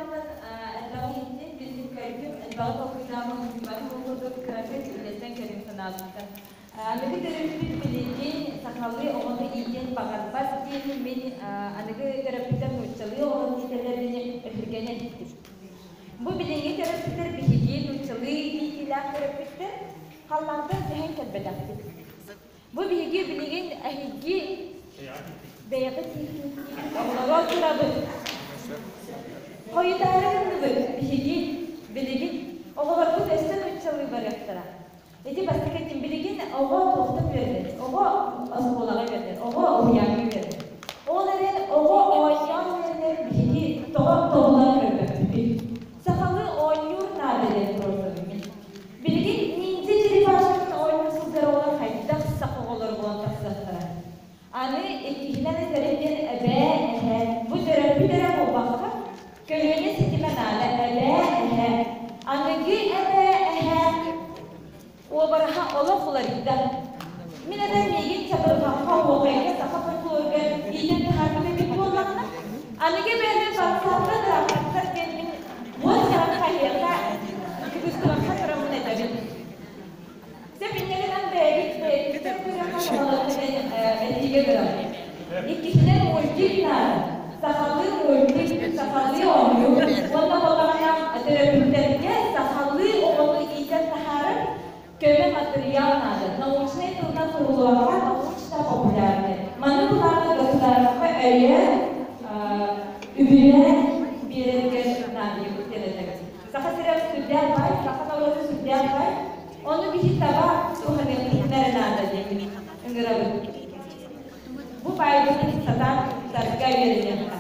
Яннан элбагы интин билдим кайдым элбагы толкуйдамын биманы болдук кыракет үлестен керим санаалыктан. Аныгы терапевт билеген сакалы оғаны иен багарбас дейін мен аныгы терапевттен учалы оғаны ителеріне эрдергене диттим. Бу биленге терапевттер бихиген учалы бихилак терапевттер халларды зехен кәлбедәктик. Бу биһиги билеген әһиги бәйәгы тиһин оғларга турабы. Койытарыгынды биһиги билеген оғларга эстен учалы баряктара. Эти бастыкатын билеген оға тоқтып берді, оға асқолаға берді, оға уяңы берді. Оларын оға ойян берді биһиги тоғылар көрбәпті. Сақалы ойнур набелер тұрсығымен. Билеген нинде телефашын ойнусыздар олар қайдақ сақығылар болан тақсақтара. Аны екігінен әзірден әбә әхә, бұ дөрәпі болбаққа көліне сетімен алы әбә әхә. Анығы әбә әхә Обараха олох оларida. Мен адам мегин чабыргакка огайга сакапыр көргөн ийден тахармы бит болмакна. Аныге берде баксатта драктар келген. Бул саракка ерга күстүракка турамын этебин. Сепиннелен бегит күстүракка турамын этиге берем. Икисинен мультикнар. Сахалы мультик, сахалы ойну. Онда болгонам терапевттерге сахалы огону ийден тахарып Köle material nada, научные трудно сурулуарга научно популярны. Маны буларны государство әйе үбүле берерге нады келетек. Саха сирек судья бай, саха науры судья бай, оны бихи таба суханелер нада дейм. Бу байдын сатан тарга берген.